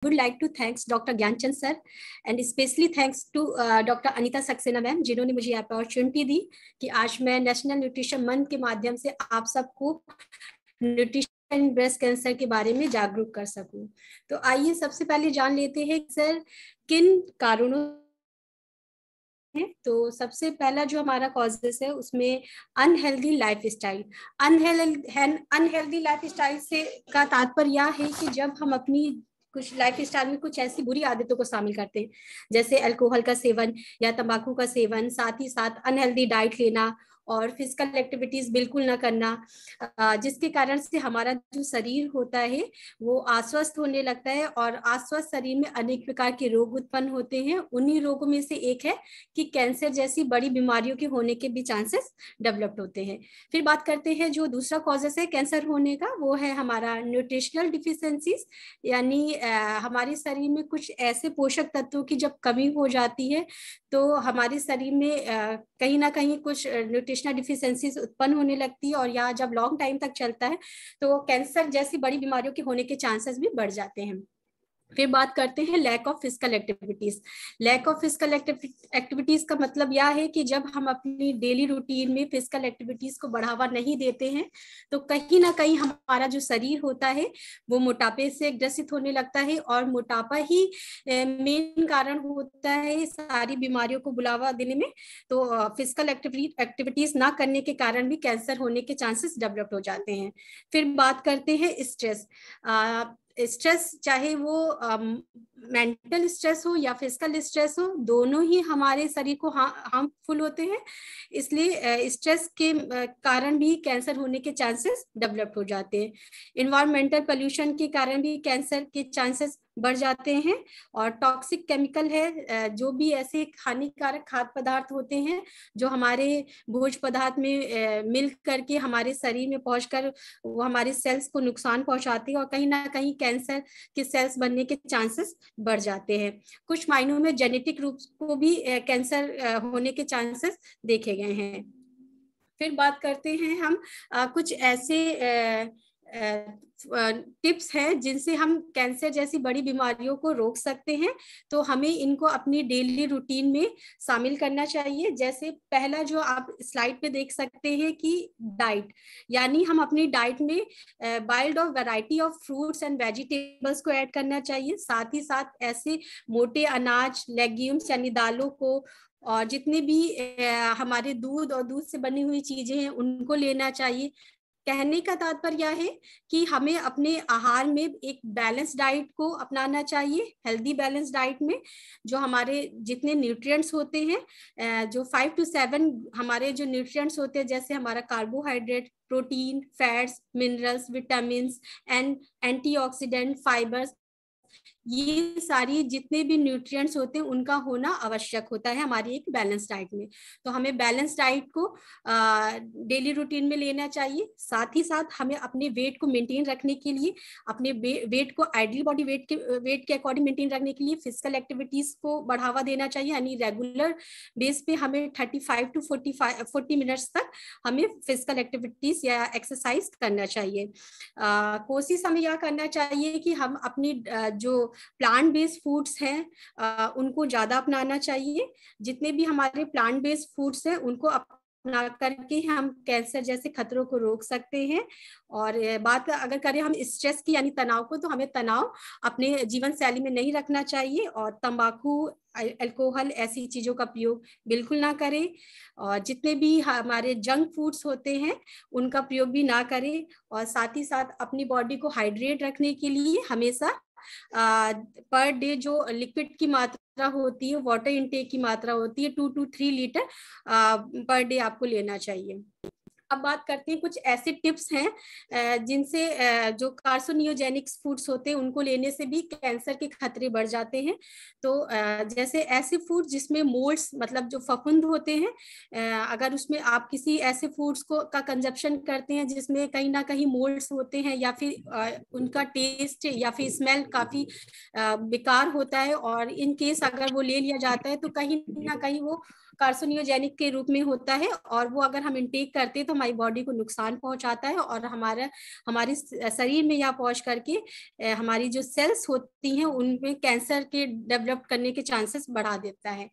would like to thanks Dr. Gyanchand sir and especially thanks to Dr. Anita Saxena ma'am जिन्होंने मुझे opportunity दी कि आज मैं national nutrition month के माध्यम से आप सबको न्यूट्रिशन ब्रेस्ट कैंसर के बारे में जागरूक कर सकूं। तो आइए सबसे पहले जान लेते हैं सर किन कारणों है। तो सबसे पहला जो हमारा कॉजेस है उसमें अनहेल्दी लाइफस्टाइल। अनहेल्दी लाइफस्टाइल से का तात्पर्य यह है कि जब हम अपनी कुछ लाइफस्टाइल में कुछ ऐसी बुरी आदतों को शामिल करते हैं जैसे अल्कोहल का सेवन या तंबाकू का सेवन, साथ ही साथ अनहेल्दी डाइट लेना और फिजिकल एक्टिविटीज बिल्कुल ना करना, जिसके कारण से हमारा जो शरीर होता है वो अस्वस्थ होने लगता है और अस्वस्थ शरीर में अनेक प्रकार के रोग उत्पन्न होते हैं। उन्हीं रोगों में से एक है कि कैंसर जैसी बड़ी बीमारियों के होने के भी चांसेस डेवलप होते हैं। फिर बात करते हैं जो दूसरा कॉजेस है कैंसर होने का, वो है हमारा न्यूट्रिशनल डिफिशियंसीज, यानी हमारे शरीर में कुछ ऐसे पोषक तत्वों की जब कमी हो जाती है तो हमारे शरीर में कहीं ना कहीं कुछ न्यूट्रिशनल डिफिशियंसीज उत्पन्न होने लगती है और या जब लॉन्ग टाइम तक चलता है तो कैंसर जैसी बड़ी बीमारियों के होने के चांसेस भी बढ़ जाते हैं। फिर बात करते हैं lack of physical activities. Lack of physical activities का मतलब यह है कि जब हम अपनी डेली रूटीन में फिजिकल एक्टिविटीज को बढ़ावा नहीं देते हैं तो कहीं ना कहीं हमारा जो शरीर होता है वो मोटापे से ग्रसित होने लगता है और मोटापा ही मेन कारण होता है सारी बीमारियों को बुलावा देने में। तो फिजिकल एक्टिविटीज ना करने के कारण भी कैंसर होने के चांसेस डेवलप हो जाते हैं। फिर बात करते हैं स्ट्रेस। स्ट्रेस चाहे वो मेंटल स्ट्रेस हो या फिजिकल स्ट्रेस हो, दोनों ही हमारे शरीर को हार्मफुल होते हैं, इसलिए स्ट्रेस के कारण भी कैंसर होने के चांसेस डेवलप हो जाते हैं। इन्वायरमेंटल पोल्यूशन के कारण भी कैंसर के चांसेस बढ़ जाते हैं और टॉक्सिक केमिकल है, जो भी ऐसे हानिकारक खाद्य पदार्थ होते हैं जो हमारे भोज्य पदार्थ में मिल करके हमारे शरीर में पहुंचकर वो हमारे सेल्स को नुकसान पहुंचाते हैं और कहीं ना कहीं कैंसर के सेल्स बनने के चांसेस बढ़ जाते हैं। कुछ मायनों में जेनेटिक रूप को भी कैंसर होने के चांसेस देखे गए हैं। फिर बात करते हैं हम कुछ ऐसे टिप्स हैं जिनसे हम कैंसर जैसी बड़ी बीमारियों को रोक सकते हैं। तो हमें इनको अपनी डेली रूटीन में शामिल करना चाहिए। जैसे पहला जो आप स्लाइड पे देख सकते हैं कि डाइट, यानी हम अपनी डाइट में वाइल्ड और variety of fruits and vegetables को ऐड करना चाहिए। साथ ही साथ ऐसे मोटे अनाज, लेग्यूम्स यानी दालों को और जितने भी हमारे दूध और दूध से बनी हुई चीजें हैं उनको लेना चाहिए। कहने का तात्पर्य यह है कि हमें अपने आहार में एक बैलेंस डाइट को अपनाना चाहिए। हेल्दी बैलेंस डाइट में जो हमारे जितने न्यूट्रिएंट्स होते हैं, जो 5 to 7 हमारे जो न्यूट्रिएंट्स होते हैं, जैसे हमारा carbohydrate, protein, fats, minerals, vitamin and antioxidant, fibres, ये सारी जितने भी न्यूट्रिएंट्स होते हैं उनका होना आवश्यक होता है हमारी एक बैलेंस डाइट में। तो हमें बैलेंस डाइट को डेली रूटीन में लेना चाहिए। साथ ही साथ हमें अपने वेट को मेंटेन रखने के लिए, अपने वेट को आइडियल बॉडी वेट के अकॉर्डिंग मेंटेन रखने के लिए फिजिकल एक्टिविटीज को बढ़ावा देना चाहिए। यानी रेगुलर बेस पे हमें 35 to 40 मिनट्स तक हमें फिजिकल एक्टिविटीज या एक्सरसाइज करना चाहिए। कोशिश हमें यह करना चाहिए कि हम अपनी जो प्लांट बेस्ड फूड्स हैं उनको ज्यादा अपनाना चाहिए। जितने भी हमारे प्लांट बेस्ड फूड्स हैं उनको अपना करके हम कैंसर जैसे खतरों को रोक सकते हैं। और बात अगर करें हम स्ट्रेस की यानी तनाव को, तो हमें तनाव अपने जीवन शैली में नहीं रखना चाहिए और तंबाकू, अल्कोहल ऐसी चीजों का प्रयोग बिल्कुल ना करें और जितने भी हमारे जंक फूड्स होते हैं उनका प्रयोग भी ना करें। और साथ ही साथ अपनी बॉडी को हाइड्रेट रखने के लिए हमेशा पर डे जो लिक्विड की मात्रा होती है, वाटर इनटेक की मात्रा होती है 2 to 3 लीटर पर डे आपको लेना चाहिए। अब बात करते हैं कुछ ऐसे टिप्स हैं जिनसे जो कार्सिनोजेनिक फूड्स होते हैं उनको लेने से भी कैंसर के खतरे बढ़ जाते हैं। तो जैसे ऐसे फूड जिसमें मोल्ड्स मतलब जो फफूंद होते हैं, अगर उसमें आप किसी ऐसे फूड्स को का कंजप्शन करते हैं जिसमें कहीं ना कहीं मोल्ड्स होते हैं या फिर उनका टेस्ट या फिर स्मेल काफी बेकार होता है और इन केस अगर वो ले लिया जाता है तो कहीं ना कहीं वो कार्सिनोजेनिक के रूप में होता है, और वो अगर हम इंटेक करते हैं तो हमारी बॉडी को नुकसान पहुंचाता है, और हमारे शरीर में यहाँ पहुंच करके हमारी जो सेल्स होती हैं उनमें कैंसर के डेवलप करने के चांसेस बढ़ा देता है।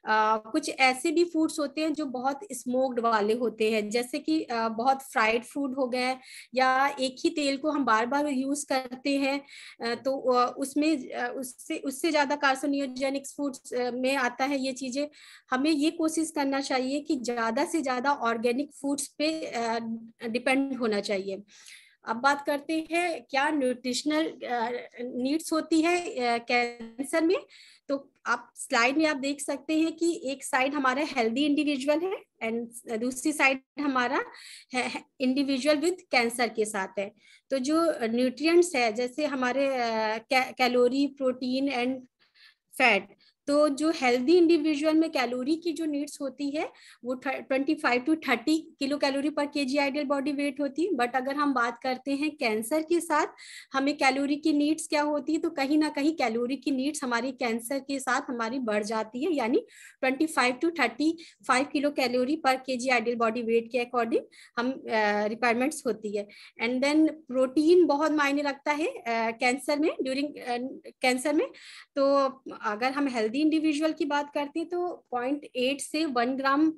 कुछ ऐसे भी फूड्स होते हैं जो बहुत स्मोक्ड वाले होते हैं, जैसे कि बहुत फ्राइड फूड हो गए, या एक ही तेल को हम बार बार यूज करते हैं, तो उसमें उससे उससे ज्यादा कार्सिनोजेनिक फूड्स में आता है ये चीजें। हमें ये कोशिश करना चाहिए कि ज्यादा से ज्यादा ऑर्गेनिक फूड्स पे डिपेंड होना चाहिए। अब बात करते हैं क्या न्यूट्रिशनल नीड्स होती है कैंसर में। तो आप स्लाइड में आप देख सकते हैं कि एक साइड हमारा हेल्दी इंडिविजुअल है एंड दूसरी साइड हमारा इंडिविजुअल विद कैंसर के साथ है। तो जो न्यूट्रिएंट्स है जैसे हमारे कैलोरी, प्रोटीन एंड फैट, तो जो हेल्दी इंडिविजुअल में कैलोरी की जो नीड्स होती है वो 25 to 30 किलो कैलोरी पर केजी आइडियल बॉडी वेट होती है। बट अगर हम बात करते हैं कैंसर के साथ हमें कैलोरी की नीड्स क्या होती है, तो कहीं ना कहीं कैलोरी की नीड्स हमारी कैंसर के साथ हमारी बढ़ जाती है, यानी 25 to 35 किलो कैलोरी पर केजी आइडियल बॉडी वेट के अकॉर्डिंग हम रिक्वायरमेंट्स होती है। एंड देन प्रोटीन बहुत मायने रखता है कैंसर में, ड्यूरिंग कैंसर में। तो अगर हम हेल्दी इंडिविजुअल की बात करते हैं तो 0.8 से 1 ग्राम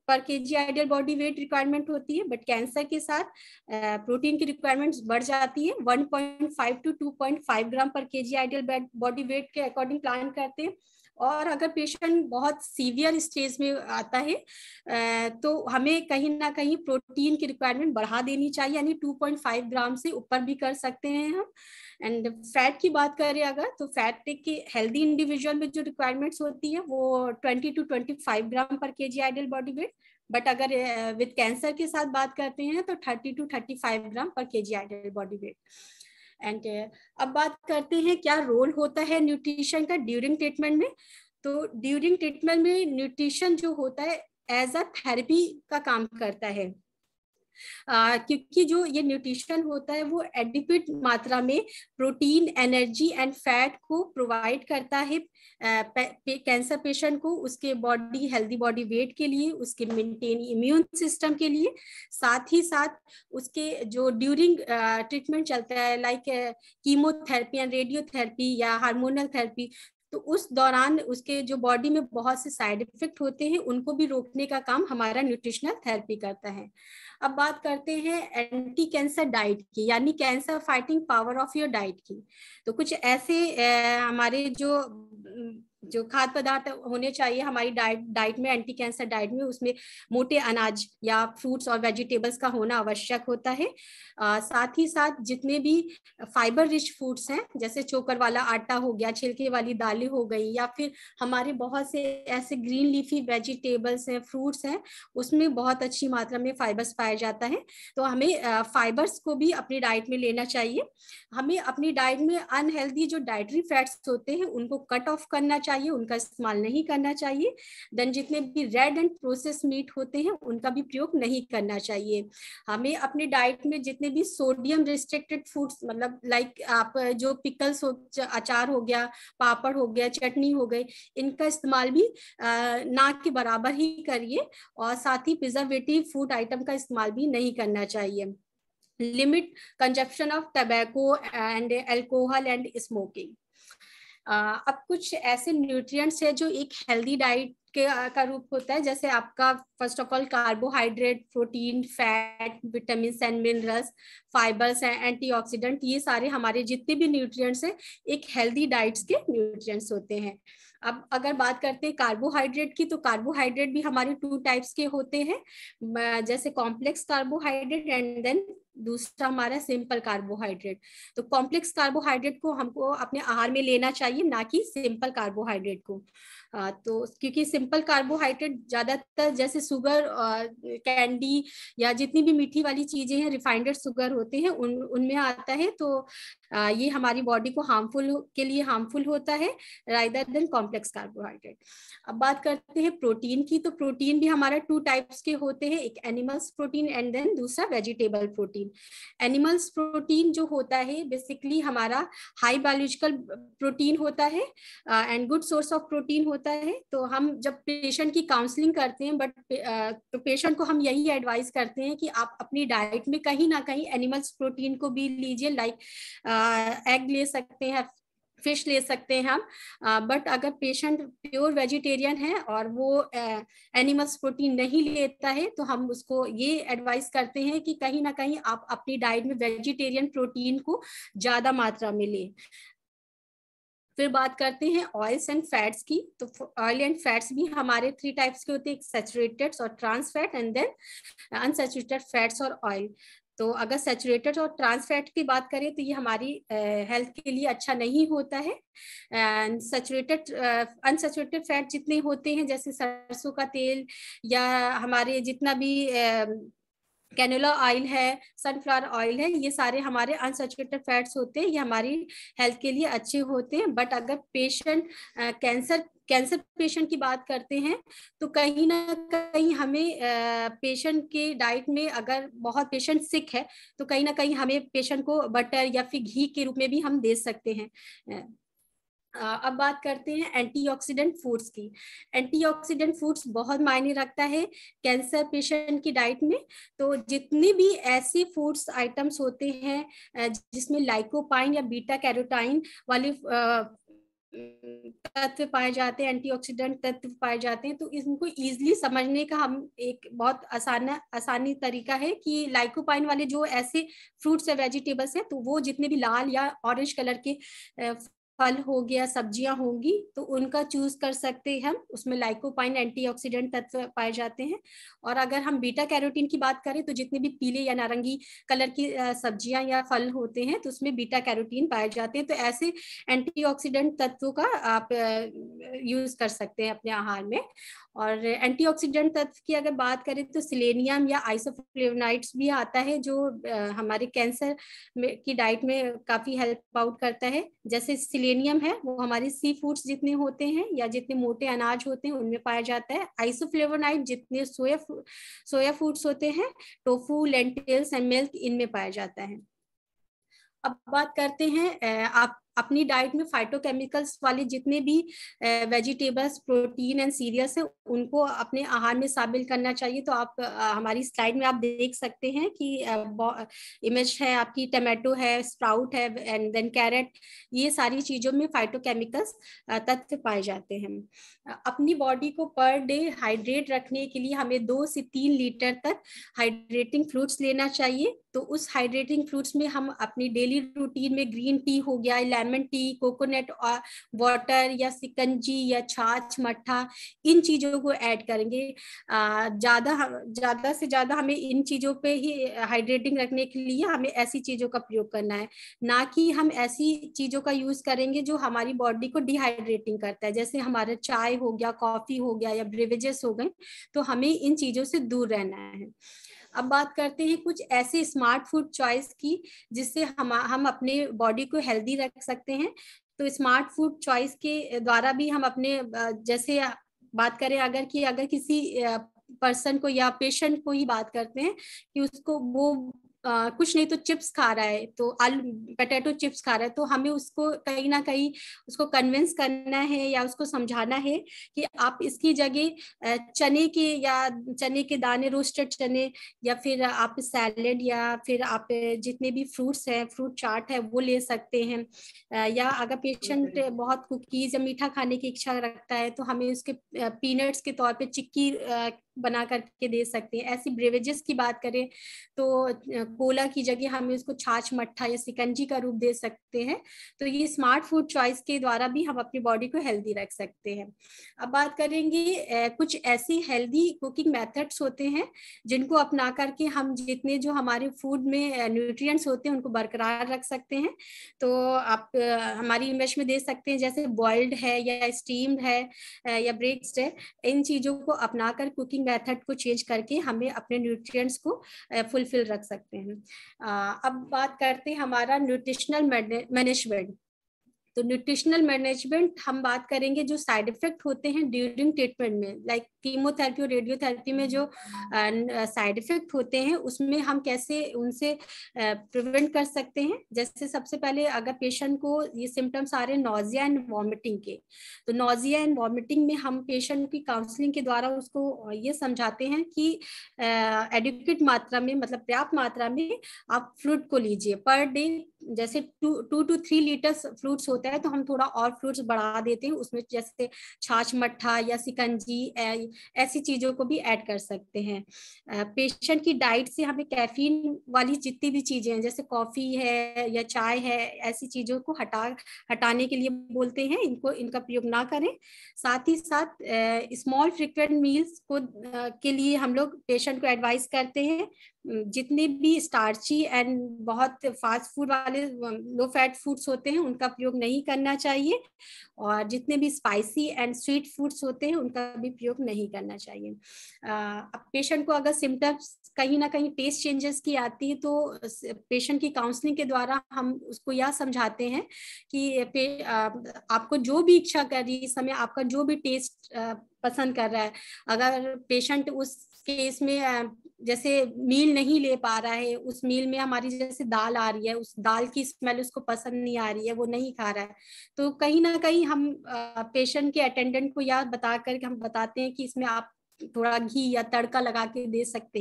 पर KG ideal body weight requirement होती है, बट कैंसर के साथ प्रोटीन की रिक्वायरमेंट्स बढ़ जाती है, 1.5 to 2.5 ग्राम पर केजी आइडियल बॉडी वेट के अकॉर्डिंग प्लान करते हैं। और अगर पेशेंट बहुत सीवियर स्टेज में आता है तो हमें कहीं ना कहीं प्रोटीन की रिक्वायरमेंट बढ़ा देनी चाहिए, यानी 2.5 ग्राम से ऊपर भी कर सकते हैं हम। एंड फैट की बात करें अगर, तो फैट की हेल्दी इंडिविजुअल में जो रिक्वायरमेंट्स होती है वो 20 to 25 ग्राम पर KG ideal body weight, but अगर विद कैंसर के साथ बात करते हैं तो 30 to 35 ग्राम पर KG ideal body weight. And अब बात करते हैं क्या रोल होता है न्यूट्रिशन का ड्यूरिंग ट्रीटमेंट में। तो ड्यूरिंग ट्रीटमेंट में न्यूट्रिशन जो होता है एज अ थेरेपी का काम करता है, क्योंकि जो ये न्यूट्रिशन होता है वो एडिक्वेट मात्रा में प्रोटीन, एनर्जी एंड फैट को प्रोवाइड करता है कैंसर पेशेंट को, उसके बॉडी हेल्दी बॉडी वेट के लिए, उसके मेंटेन इम्यून सिस्टम के लिए, साथ ही साथ उसके जो ड्यूरिंग ट्रीटमेंट चलता है लाइक कीमोथेरेपी एंड रेडियोथेरेपी या हार्मोनल थेरेपी, तो उस दौरान उसके जो बॉडी में बहुत से साइड इफेक्ट होते हैं उनको भी रोकने का काम हमारा न्यूट्रिशनल थेरेपी करता है। अब बात करते हैं एंटी कैंसर डाइट की, यानी cancer fighting power of your diet की। तो कुछ ऐसे हमारे जो खाद्य पदार्थ होने चाहिए हमारी डाइट में, एंटी कैंसर डाइट में, उसमें मोटे अनाज या फ्रूट्स और वेजिटेबल्स का होना आवश्यक होता है। साथ ही साथ जितने भी फाइबर रिच फूड्स हैं जैसे चोकर वाला आटा हो गया, छिलके वाली दालें हो गई, या फिर हमारे बहुत से ऐसे ग्रीन लीफी वेजिटेबल्स हैं, फ्रूट्स हैं, उसमें बहुत अच्छी मात्रा में फाइबर्स पाया जाता है। तो हमें फाइबर्स को भी अपनी डाइट में लेना चाहिए। हमें अपनी डाइट में अनहेल्दी जो डाइटरी फैट्स होते हैं उनको कट ऑफ करना चाहिए, उनका इस्तेमाल नहीं करना चाहिए। देन जितने भी रेड एंड प्रोसेस मीट होते हैं उनका भी प्रयोग नहीं करना चाहिए। हमें अपनी डाइट में जितने भी सोडियम रिस्ट्रिक्टेड फूड्स, मतलब लाइक आप जो पिकल्स हो, अचार हो गया, पापड़ हो गया, चटनी हो गई, इनका इस्तेमाल भी ना के बराबर ही करिए, और साथ ही प्रिजर्वेटिव फूड आइटम का इस्तेमाल भी नहीं करना चाहिए। Limit consumption of tobacco and alcohol and smoking. अब कुछ ऐसे न्यूट्रिएंट्स है जो एक हेल्दी डाइट का रूप होता है, जैसे आपका first of all carbohydrate, protein, fat, vitamin and minerals, fibres and antioxidant, ये सारे हमारे जितने भी न्यूट्रिएंट्स हैं एक हेल्दी डाइट्स के न्यूट्रिएंट्स होते हैं। अब अगर बात करते हैं कार्बोहाइड्रेट की, तो कार्बोहाइड्रेट भी हमारे 2 टाइप्स के होते हैं, जैसे कॉम्प्लेक्स कार्बोहाइड्रेट एंड देन दूसरा हमारा सिंपल कार्बोहाइड्रेट। तो कॉम्प्लेक्स कार्बोहाइड्रेट को हमको अपने आहार में लेना चाहिए, ना कि सिंपल कार्बोहाइड्रेट को। तो क्योंकि सिंपल कार्बोहाइड्रेट ज्यादातर जैसे शुगर, कैंडी या जितनी भी मीठी वाली चीजें हैं, रिफाइंड शुगर होते हैं, उनमें आता है, तो ये हमारी बॉडी को हार्मफुल होता है रादर देन कॉम्प्लेक्स कार्बोहाइड्रेट। अब बात करते हैं प्रोटीन की, तो प्रोटीन भी हमारा 2 टाइप्स के होते हैं, एक एनिमल्स प्रोटीन एंड देन दूसरा vegetable protein. Protein. Animals protein जो होता है बेसिकली हमारा हाई बायोलॉजिकल प्रोटीन होता है and good source of protein होता है। तो हम जब पेशेंट की काउंसलिंग करते हैं तो पेशेंट को हम यही एडवाइस करते हैं कि आप अपनी डाइट में कहीं ना कहीं एनिमल्स प्रोटीन को भी लीजिए, लाइक एग ले सकते हैं, फिश ले सकते हैं हम। बट अगर पेशेंट प्योर वेजिटेरियन है और वो एनिमल्स प्रोटीन नहीं लेता है तो हम उसको ये एडवाइस करते हैं कि कहीं ना कहीं आप अपनी डाइट में वेजिटेरियन प्रोटीन को ज्यादा मात्रा में लें। फिर बात करते हैं ऑयल्स एंड फैट्स की। तो ऑयल एंड फैट्स भी हमारे 3 टाइप्स के होते हैं, सैचुरेटेड और trans fat and then unsaturated fats और ऑयल। तो अगर सैचुरेटेड और ट्रांस फैट की बात करें तो ये हमारी हेल्थ के लिए अच्छा नहीं होता है। एंड सैचुरेटेड अनसैचुरेटेड फैट जितने होते हैं जैसे सरसों का तेल या हमारे जितना भी कैनोला ऑयल है, सनफ्लावर ऑयल है, ये सारे हमारे अनसैचुरेटेड फैट्स होते हैं, ये हमारी हेल्थ के लिए अच्छे होते हैं। बट अगर पेशेंट कैंसर पेशेंट की बात करते हैं तो कहीं ना कहीं हमें पेशेंट के डाइट में, अगर बहुत पेशेंट सिक है तो कहीं ना कहीं हमें पेशेंट को बटर या फिर घी के रूप में भी हम दे सकते हैं। अब बात करते हैं एंटीऑक्सीडेंट फूड्स की। एंटीऑक्सीडेंट फूड्स बहुत मायने रखता है कैंसर पेशेंट की डाइट में। तो जितने भी ऐसे फूड्स आइटम्स होते हैं जिसमें लाइकोपाइन या बीटा कैरोटीन वाले तत्व पाए जाते हैं, एंटीऑक्सीडेंट तत्व पाए जाते हैं, तो इनको इजीली समझने का हम एक बहुत आसानी तरीका है कि लाइकोपाइन वाले जो ऐसे फ्रूट्स या वेजिटेबल्स हैं तो वो जितने भी लाल या ऑरेंज कलर के फल हो गया, सब्जियां होंगी, तो उनका चूज कर सकते हैं हम, उसमें लाइकोपाइन एंटीऑक्सीडेंट तत्व पाए जाते हैं। और अगर हम बीटा कैरोटीन की बात करें तो जितने भी पीले या नारंगी कलर की सब्जियां या फल होते हैं तो उसमें बीटा कैरोटीन पाए जाते हैं। तो ऐसे एंटीऑक्सीडेंट तत्वों का आप यूज कर सकते हैं अपने आहार में। और एंटीऑक्सीडेंट तत्व की अगर बात करें तो सिलेनियम या आइसोफ्लेवोनाइड्स भी आता है जो हमारे कैंसर की डाइट में काफी हेल्प आउट करता है। जैसे सिलेनियम है वो हमारे सी फूड्स जितने होते हैं या जितने मोटे अनाज होते हैं उनमें पाया जाता है। आइसोफ्लेवोनाइड जितने सोया फूड्स होते हैं, टोफू, लेंटिल्स एंड मिल्क, इनमें पाया जाता है। अब बात करते हैं आप अपनी डाइट में फाइटोकेमिकल्स वाले जितने भी वेजिटेबल्स, प्रोटीन एंड सीरियल्स हैं उनको अपने आहार में शामिल करना चाहिए। तो आप हमारी स्लाइड में आप देख सकते हैं कि इमेज है आपकी, टमाटो है, स्प्राउट है एंड देन कैरेट, ये सारी चीजों में फाइटोकेमिकल्स तत्व पाए जाते हैं। अपनी बॉडी को पर डे हाइड्रेट रखने के लिए हमें 2 से 3 लीटर तक हाइड्रेटिंग फ्रूट्स लेना चाहिए। तो उस हाइड्रेटिंग फ्रूट्स में हम अपनी डेली रूटीन में ग्रीन टी हो गया, लेमन टी, कोकोनट वाटर या सिकंजी या छाछ, मट्ठा, इन चीजों को ऐड करेंगे। ज्यादा से ज्यादा हमें इन चीजों पे ही हाइड्रेटिंग रखने के लिए हमें ऐसी चीजों का प्रयोग करना है, ना कि हम ऐसी चीजों का यूज करेंगे जो हमारी बॉडी को डिहाइड्रेटिंग करता है, जैसे हमारा चाय हो गया, कॉफी हो गया या ब्रेवेजेस हो गए। तो हमें इन चीजों से दूर रहना है। अब बात करते हैं कुछ ऐसे स्मार्ट फूड चॉइस की जिससे हम अपने बॉडी को हेल्दी रख सकते हैं। तो स्मार्ट फूड चॉइस के द्वारा भी हम अपने जैसे बात करें अगर किसी पर्सन को या पेशेंट को ही बात करते हैं कि उसको वो कुछ नहीं तो चिप्स खा रहा है, तो आलू पोटैटो चिप्स खा रहा है, तो हमें उसको कहीं ना कहीं उसको कन्विंस करना है या उसको समझाना है कि आप इसकी जगह चने के दाने, रोस्टेड चने, या फिर आप सैलेड या फिर आप जितने भी फ्रूट्स हैं, फ्रूट चाट है वो ले सकते हैं। या अगर पेशेंट बहुत कुकीज या मीठा खाने की इच्छा रखता है तो हमें उसके पीनट्स के तौर पे चिक्की बना करके दे सकते हैं। ऐसी ब्रेवेजेस की बात करें तो कोला की जगह हमें उसको छाछ, मट्ठा या सिकंजी का रूप दे सकते हैं। तो ये स्मार्ट फूड चॉइस के द्वारा भी हम अपनी बॉडी को हेल्दी रख सकते हैं। अब बात करेंगे कुछ ऐसी हेल्दी कुकिंग मेथड्स होते हैं जिनको अपना करके हम जितने जो हमारे फूड में न्यूट्रिएंट्स होते हैं उनको बरकरार रख सकते हैं। तो आप हमारी इमेज में दे सकते हैं, जैसे बॉइल्ड है या स्टीम्ड है या ब्रेक्ड है, इन चीजों को अपनाकर कुकिंग मेथड को चेंज करके हमें अपने न्यूट्रिएंट्स को फुलफिल रख सकते हैं। अब बात करते हैं हमारा न्यूट्रिशनल मैनेजमेंट। तो न्यूट्रिशनल मैनेजमेंट हम बात करेंगे जो साइड इफेक्ट होते हैं ड्यूरिंग ट्रीटमेंट में, लाइक कीमोथेरेपी और रेडियोथेरेपी में जो साइड इफेक्ट होते हैं उसमें हम कैसे उनसे प्रिवेंट कर सकते हैं। जैसे सबसे पहले अगर पेशेंट को ये सिम्टम्स आ रहे हैं नॉजिया एंड वॉमिटिंग के, तो नॉजिया एंड वॉमिटिंग में हम पेशेंट की काउंसलिंग के द्वारा उसको ये समझाते हैं कि एडिक्वेट मात्रा में, मतलब पर्याप्त मात्रा में आप फ्रूट को लीजिए पर डे। जैसे 2 to 3 लीटर्स फ्रूट्स होता है तो हम थोड़ा और फ्रूट्स बढ़ा देते हैं उसमें, जैसे छाछ मट्ठा या सिकंजी ऐसी चीजों को भी ऐड कर सकते हैं। पेशेंट की डाइट से हमें कैफीन वाली जितनी भी चीजें हैं जैसे कॉफी है या चाय है, ऐसी चीजों को हटाने के लिए बोलते हैं, इनका प्रयोग ना करें। साथ ही साथ स्मॉल फ्रिक्वेंट मील्स को के लिए हम लोग पेशेंट को एडवाइस करते हैं। जितने भी स्टार्ची एंड बहुत फास्ट फूड वाले लो फैट फूड्स होते हैं उनका प्रयोग नहीं करना चाहिए, और जितने भी स्पाइसी एंड स्वीट फूड्स होते हैं उनका भी प्रयोग नहीं करना चाहिए। अब पेशेंट को अगर सिम्टम्स कहीं ना कहीं टेस्ट चेंजेस की आती है तो पेशेंट की काउंसलिंग के द्वारा हम उसको यह समझाते हैं कि आपको जो भी इच्छा कर रही है इस समय, आपका जो भी टेस्ट पसंद कर रहा है, अगर पेशेंट उस केस में जैसे मील नहीं ले पा रहा है, उस मील में हमारी जैसे दाल आ रही है, उस दाल की स्मेल उसको पसंद नहीं आ रही है, वो नहीं खा रहा है, तो कहीं ना कहीं हम पेशेंट के अटेंडेंट को याद बता करके हम बताते हैं कि इसमें आप थोड़ा घी या तड़का लगा के दे सकते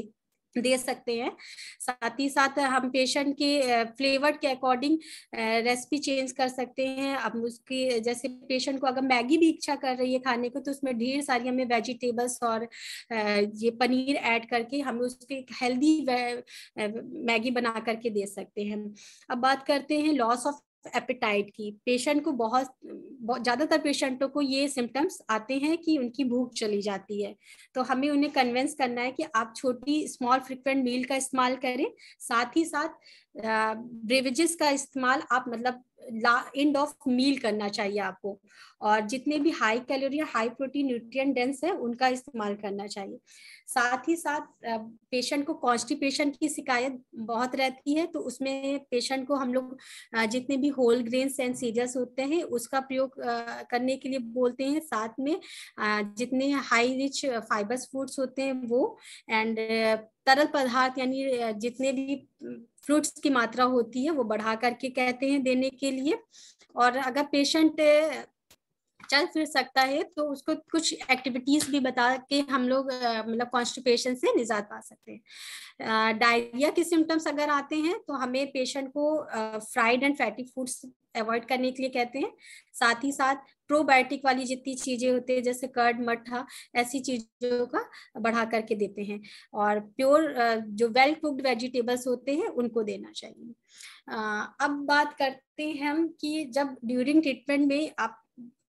हैं। साथ ही साथ हम पेशेंट के फ्लेवर के अकॉर्डिंग रेसिपी चेंज कर सकते हैं। अब उसकी जैसे पेशेंट को अगर मैगी भी इच्छा कर रही है खाने को तो उसमें ढेर सारी हमें वेजिटेबल्स और ये पनीर ऐड करके हम उसके हेल्दी मैगी बना करके दे सकते हैं। अब बात करते हैं लॉस ऑफ एपेटाइट की। पेशेंट को बहुत ज्यादातर पेशेंटों को ये सिम्टम्स आते हैं कि उनकी भूख चली जाती है, तो हमें उन्हें कन्विंस करना है कि आप छोटी स्मॉल फ्रिक्वेंट मील का इस्तेमाल करें। साथ ही साथ ब्रेवेजेस का इस्तेमाल आप मतलब एंड ऑफ मील करना चाहिए आपको, और जितने भी high calorie high protein nutrient dense है उनका इस्तेमाल करना चाहिए। साथ ही साथ पेशेंट को कॉन्स्टिपेशन की शिकायत बहुत रहती है, तो उसमें पेशेंट को हम लोग जितने भी होल ग्रेन्स एंड सीरियल्स होते हैं उसका प्रयोग करने के लिए बोलते हैं। साथ में जितने हाई रिच फाइबर्स फूड्स होते हैं वो, एंड तरल पदार्थ यानी जितने भी फ्रूट्स की मात्रा होती है वो बढ़ा करके कहते हैं देने के लिए। और अगर पेशेंट चल फिर सकता है तो उसको कुछ एक्टिविटीज भी बता के हम लोग मतलब कॉन्स्टिपेशन से निजात पा सकते हैं। डायरिया के सिम्टम्स अगर आते हैं तो हमें पेशेंट को fried and fatty foods avoid करने के लिए कहते हैं। साथ ही साथ प्रोबायोटिक वाली जितनी चीजें होती है जैसे कर्ड मट्ठा ऐसी चीजों का बढ़ा करके देते हैं, और प्योर जो वेल कुक्ड वेजिटेबल्स होते हैं उनको देना चाहिए। अब बात करते हैं हम कि जब ड्यूरिंग ट्रीटमेंट में आप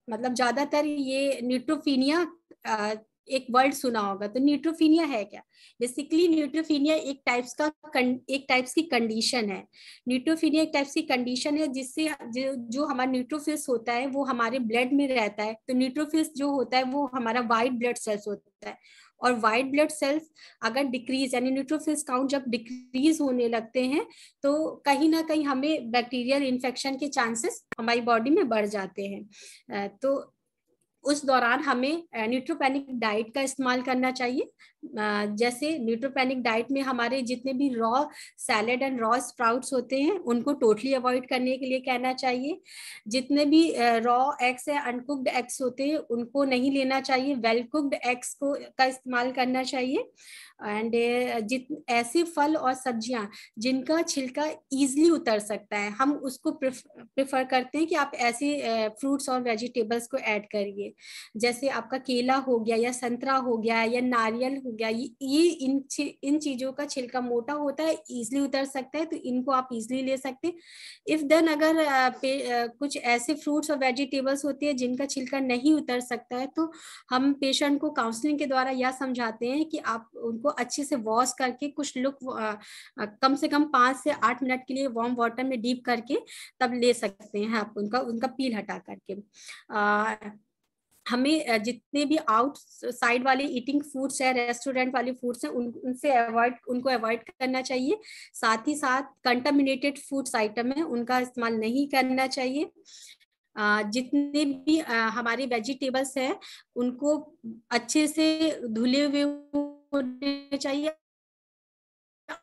मतलब ज्यादातर ये न्यूट्रोफीनिया एक वर्ड सुना होगा, तो न्यूट्रोफीनिया है क्या? बेसिकली न्यूट्रोफीनिया एक टाइप्स की कंडीशन है। न्यूट्रोफीनिया एक टाइप्स की कंडीशन है जिससे जो हमारा न्यूट्रोफिल्स होता है वो हमारे ब्लड में रहता है। तो न्यूट्रोफिल्स जो होता है वो हमारा व्हाइट ब्लड सेल्स होता है, और व्हाइट ब्लड सेल्स अगर डिक्रीज यानी न्यूट्रोफिल्स काउंट जब डिक्रीज होने लगते हैं तो कहीं ना कहीं हमें बैक्टीरियल इन्फेक्शन के चांसेस हमारी बॉडी में बढ़ जाते हैं। तो उस दौरान हमें न्यूट्रोपेनिक डाइट का इस्तेमाल करना चाहिए। जैसे न्यूट्रोपेनिक डाइट में हमारे जितने भी raw salad and raw sprouts होते हैं उनको टोटली अवॉइड करने के लिए कहना चाहिए। जितने भी रॉ एग्स या अनकुक्ड एग्स होते हैं उनको नहीं लेना चाहिए, वेल कुक्ड एग्स का इस्तेमाल करना चाहिए। एंड ऐसे फल और सब्जियां जिनका छिलका इजीली उतर सकता है हम उसको प्रेफर करते हैं कि आप ऐसे फ्रूट्स और वेजिटेबल्स को ऐड करिए। जैसे आपका केला हो गया या संतरा हो गया या नारियल हो गया, ये इन चीजों का छिलका मोटा होता है, इजीली उतर सकता है, तो इनको आप इजीली ले सकते हैं। इफ देन अगर कुछ ऐसे फ्रूट्स और वेजिटेबल्स होती है जिनका छिलका नहीं उतर सकता है तो हम पेशेंट को काउंसलिंग के द्वारा यह समझाते हैं कि आप उनको अच्छे से वॉश करके कुछ लोग कम से कम 5 से 8 मिनट के लिए वार्म वाटर में डीप करके तब ले सकते हैं आप उनका पील हटा करके। हमें जितने भी आउटसाइड वाले ईटिंग फूड्स है, रेस्टोरेंट वाले फूड्स हैं उनको अवॉइड करना चाहिए। साथ ही साथ कंटामिनेटेड फूड्स आइटम है उनका इस्तेमाल नहीं करना चाहिए। जितने भी हमारे वेजिटेबल्स हैं उनको अच्छे से धुले हुए होने चाहिए।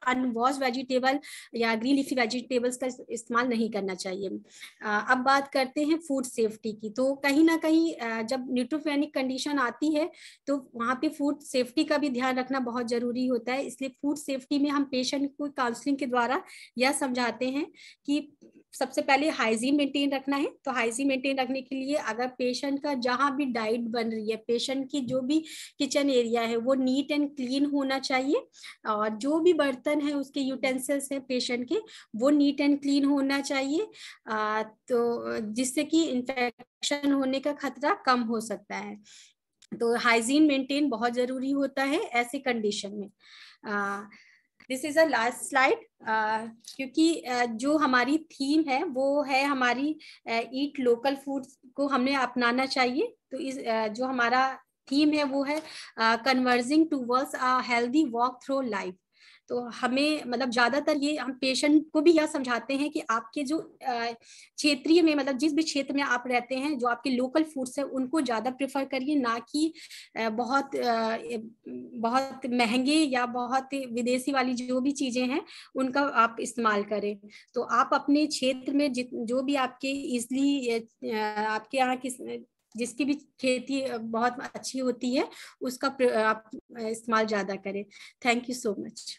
अनवॉश वेजिटेबल या ग्रीन लीफी वेजिटेबल्स का इस्तेमाल नहीं करना चाहिए। अब बात करते हैं फूड सेफ्टी की। तो कहीं ना कहीं जब न्यूट्रोफेनिक कंडीशन आती है तो वहाँ पे फूड सेफ्टी का भी ध्यान रखना बहुत जरूरी होता है। इसलिए फूड सेफ्टी में हम पेशेंट को काउंसलिंग के द्वारा यह समझाते हैं कि सबसे पहले हाइजीन मेंटेन रखना है। तो हाइजीन मेंटेन रखने के लिए अगर पेशेंट का जहां भी डाइट बन रही है, पेशेंट की जो भी किचन एरिया है वो नीट एंड क्लीन होना चाहिए, और जो भी बर्तन है उसके यूटेंसिल्स हैं पेशेंट के वो नीट एंड क्लीन होना चाहिए, तो जिससे कि इन्फेक्शन होने का खतरा कम हो सकता है। तो हाइजीन मेंटेन बहुत जरूरी होता है ऐसी कंडीशन में। This is a last slide, क्योंकि जो हमारी थीम है वो है हमारी ईट लोकल फूड को हमें अपनाना चाहिए। तो इस जो हमारा थीम है वो है converging towards a healthy walk through life. तो हमें मतलब ज्यादातर ये हम पेशेंट को भी यह समझाते हैं कि आपके जो क्षेत्रीय में मतलब जिस भी क्षेत्र में आप रहते हैं जो आपके लोकल फूड्स है उनको ज्यादा प्रेफर करिए, ना कि बहुत बहुत महंगे या बहुत विदेशी वाली जो भी चीजें हैं उनका आप इस्तेमाल करें। तो आप अपने क्षेत्र में जो भी आपके इजली आपके यहाँ किस जिसकी भी खेती बहुत अच्छी होती है उसका आप इस्तेमाल ज्यादा करें। Thank you so much.